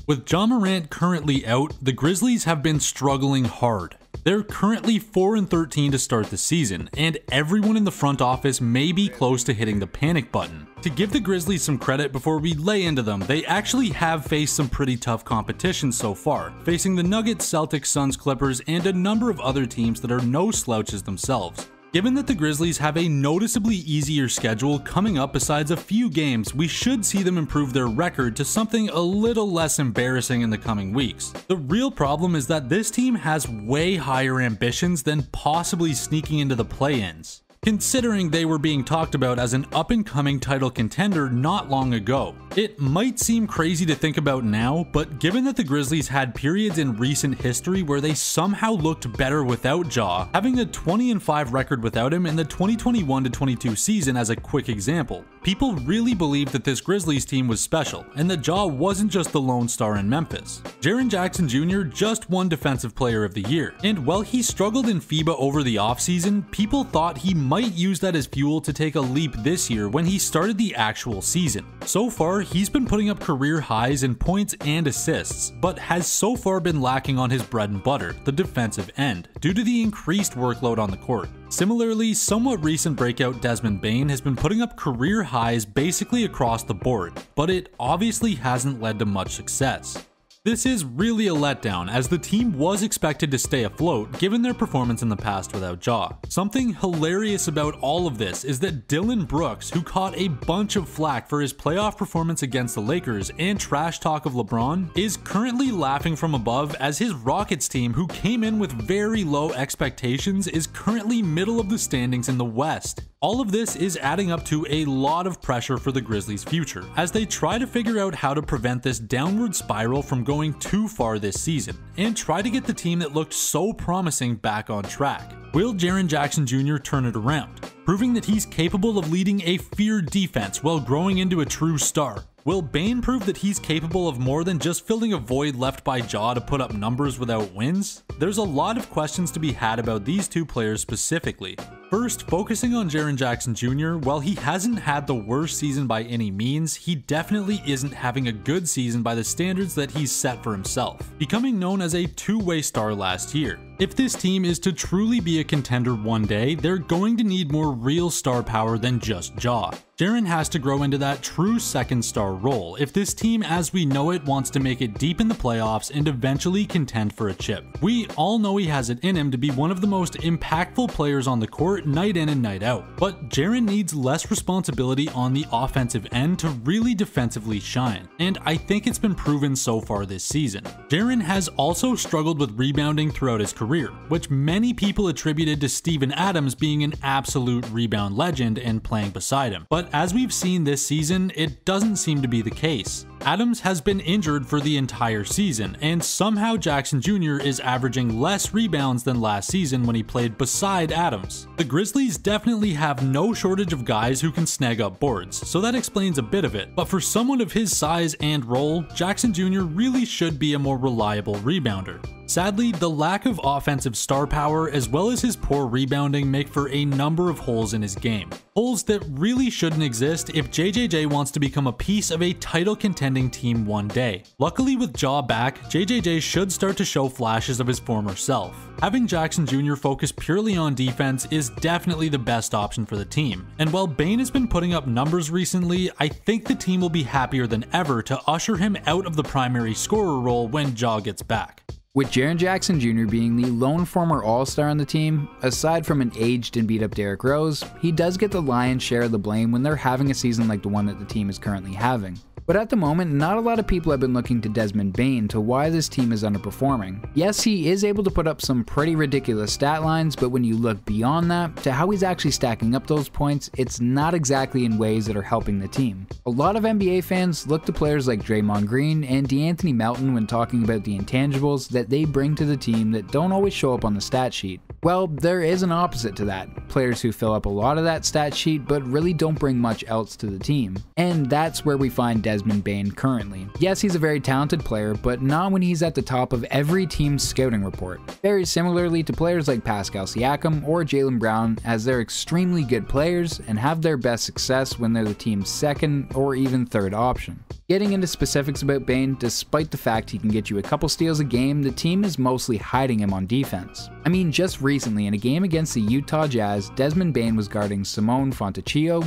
With Ja Morant currently out, the Grizzlies have been struggling hard. They're currently 4-13 to start the season, and everyone in the front office may be close to hitting the panic button. To give the Grizzlies some credit before we lay into them, they actually have faced some pretty tough competition so far, facing the Nuggets, Celtics, Suns, Clippers, and a number of other teams that are no slouches themselves. Given that the Grizzlies have a noticeably easier schedule coming up besides a few games, we should see them improve their record to something a little less embarrassing in the coming weeks. The real problem is that this team has way higher ambitions than possibly sneaking into the play-ins, considering they were being talked about as an up-and-coming title contender not long ago. It might seem crazy to think about now, but given that the Grizzlies had periods in recent history where they somehow looked better without Ja, having a 20-5 record without him in the 2021-22 season as a quick example, people really believed that this Grizzlies team was special, and that Ja wasn't just the lone star in Memphis. Jaren Jackson Jr. just won Defensive Player of the Year, and while he struggled in FIBA over the offseason, people thought he might use that as fuel to take a leap this year when he started the actual season. So far, he's been putting up career highs in points and assists, but has so far been lacking on his bread and butter, the defensive end, due to the increased workload on the court. Similarly, somewhat recent breakout Desmond Bane has been putting up career highs basically across the board, but it obviously hasn't led to much success. This is really a letdown, as the team was expected to stay afloat given their performance in the past without Ja. Something hilarious about all of this is that Dylan Brooks, who caught a bunch of flack for his playoff performance against the Lakers and trash talk of LeBron, is currently laughing from above as his Rockets team, who came in with very low expectations, is currently middle of the standings in the West. All of this is adding up to a lot of pressure for the Grizzlies' future, as they try to figure out how to prevent this downward spiral from going too far this season, and try to get the team that looked so promising back on track. Will Jaren Jackson Jr. turn it around, proving that he's capable of leading a feared defense while growing into a true star? Will Bane prove that he's capable of more than just filling a void left by Ja to put up numbers without wins? There's a lot of questions to be had about these two players specifically. First, focusing on Jaren Jackson Jr., while he hasn't had the worst season by any means, he definitely isn't having a good season by the standards that he's set for himself, becoming known as a two-way star last year. If this team is to truly be a contender one day, they're going to need more real star power than just Ja. Jaren has to grow into that true second star role if this team as we know it wants to make it deep in the playoffs and eventually contend for a chip. We all know he has it in him to be one of the most impactful players on the court night in and night out, but Jaren needs less responsibility on the offensive end to really defensively shine, and I think it's been proven so far this season. Jaren has also struggled with rebounding throughout his career, which many people attributed to Steven Adams being an absolute rebound legend and playing beside him, but as we've seen this season, it doesn't seem to be the case. Adams has been injured for the entire season, and somehow Jackson Jr. is averaging less rebounds than last season when he played beside Adams. The Grizzlies definitely have no shortage of guys who can snag up boards, so that explains a bit of it, but for someone of his size and role, Jackson Jr. really should be a more reliable rebounder. Sadly, the lack of offensive star power as well as his poor rebounding make for a number of holes in his game. Holes that really shouldn't exist if JJJ wants to become a piece of a title contending team one day. Luckily with Ja back, JJJ should start to show flashes of his former self. Having Jackson Jr. focus purely on defense is definitely the best option for the team, and while Bane has been putting up numbers recently, I think the team will be happier than ever to usher him out of the primary scorer role when Ja gets back. With Jaren Jackson Jr. being the lone former All-Star on the team, aside from an aged and beat-up Derrick Rose, he does get the lion's share of the blame when they're having a season like the one that the team is currently having. But at the moment, not a lot of people have been looking to Desmond Bane to why this team is underperforming. Yes, he is able to put up some pretty ridiculous stat lines, but when you look beyond that to how he's actually stacking up those points, it's not exactly in ways that are helping the team. A lot of NBA fans look to players like Draymond Green and DeAnthony Melton when talking about the intangibles that they bring to the team that don't always show up on the stat sheet. Well, there is an opposite to that. Players who fill up a lot of that stat sheet but really don't bring much else to the team. And that's where we find Desmond Bane currently. Yes, he's a very talented player, but not when he's at the top of every team's scouting report. Very similarly to players like Pascal Siakam or Jaylen Brown, as they're extremely good players and have their best success when they're the team's second or even third option. Getting into specifics about Bane, despite the fact he can get you a couple steals a game, the team is mostly hiding him on defense. I mean, just recently in a game against the Utah Jazz, Desmond Bane was guarding Simone Fontecchio,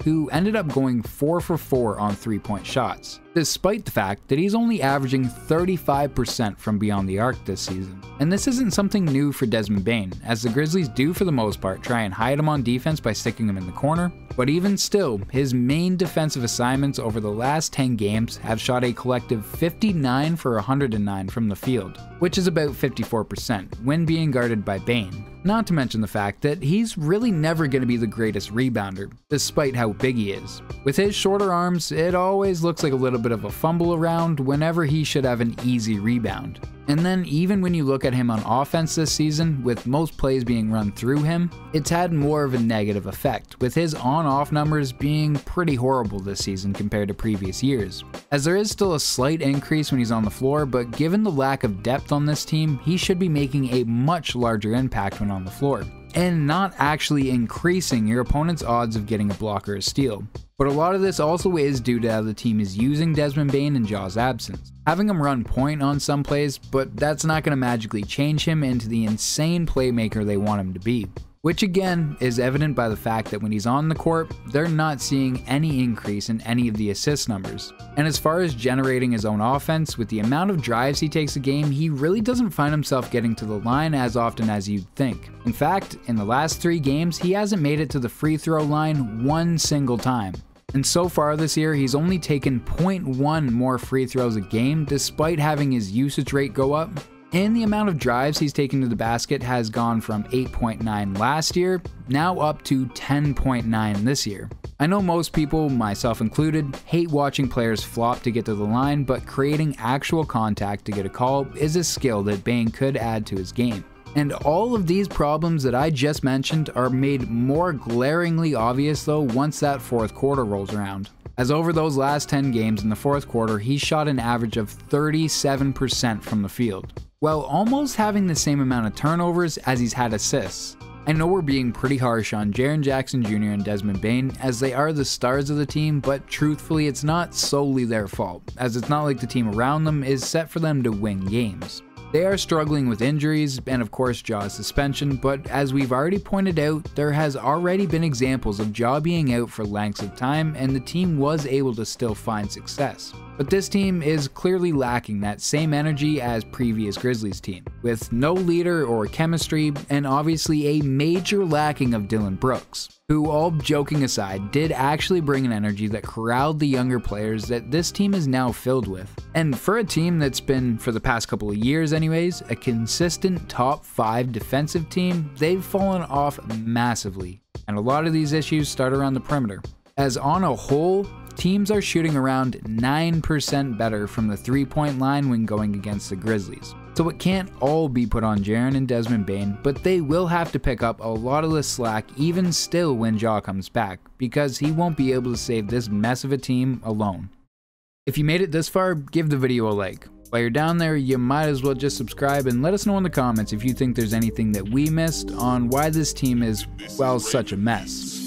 who ended up going 4 for 4 on 3-point shots, despite the fact that he's only averaging 35% from beyond the arc this season. And this isn't something new for Desmond Bane, as the Grizzlies do for the most part try and hide him on defense by sticking him in the corner, but even still, his main defensive assignments over the last 10 games have shot a collective 59 for 109 from the field, which is about 54% when being guarded by Bane. Not to mention the fact that he's really never going to be the greatest rebounder, despite how big he is. With his shorter arms, it always looks like a little bit of a fumble around whenever he should have an easy rebound. And then even when you look at him on offense this season, with most plays being run through him, it's had more of a negative effect, with his on-off numbers being pretty horrible this season compared to previous years. As there is still a slight increase when he's on the floor, but given the lack of depth on this team, he should be making a much larger impact when on the floor, and not actually increasing your opponent's odds of getting a block or a steal. But a lot of this also is due to how the team is using Desmond Bane in Jaw's absence. Having him run point on some plays, but that's not going to magically change him into the insane playmaker they want him to be. Which again is evident by the fact that when he's on the court, they're not seeing any increase in any of the assist numbers. And as far as generating his own offense, with the amount of drives he takes a game, he really doesn't find himself getting to the line as often as you'd think. In fact, in the last 3 games, he hasn't made it to the free throw line one single time. And so far this year, he's only taken 0.1 more free throws a game despite having his usage rate go up. And the amount of drives he's taken to the basket has gone from 8.9 last year, now up to 10.9 this year. I know most people, myself included, hate watching players flop to get to the line, but creating actual contact to get a call is a skill that Bane could add to his game. And all of these problems that I just mentioned are made more glaringly obvious though once that fourth quarter rolls around. As over those last 10 games in the fourth quarter, he shot an average of 37% from the field, while almost having the same amount of turnovers as he's had assists. I know we're being pretty harsh on Jaren Jackson Jr. and Desmond Bane, as they are the stars of the team, but truthfully it's not solely their fault, as it's not like the team around them is set for them to win games. They are struggling with injuries and of course Jaw's suspension, but as we've already pointed out, there has already been examples of Jaw being out for lengths of time and the team was able to still find success. But this team is clearly lacking that same energy as previous Grizzlies team, with no leader or chemistry and obviously a major lacking of Dillon Brooks, who, all joking aside, did actually bring an energy that corralled the younger players that this team is now filled with. And for a team that's been, for the past couple of years anyways, a consistent top 5 defensive team, they've fallen off massively. And a lot of these issues start around the perimeter, as on a whole, teams are shooting around 9% better from the 3-point line when going against the Grizzlies. So it can't all be put on Jaren and Desmond Bane, but they will have to pick up a lot of the slack even still when Jaw comes back, because he won't be able to save this mess of a team alone. If you made it this far, give the video a like. While you're down there, you might as well just subscribe and let us know in the comments if you think there's anything that we missed on why this team is, well, such a mess.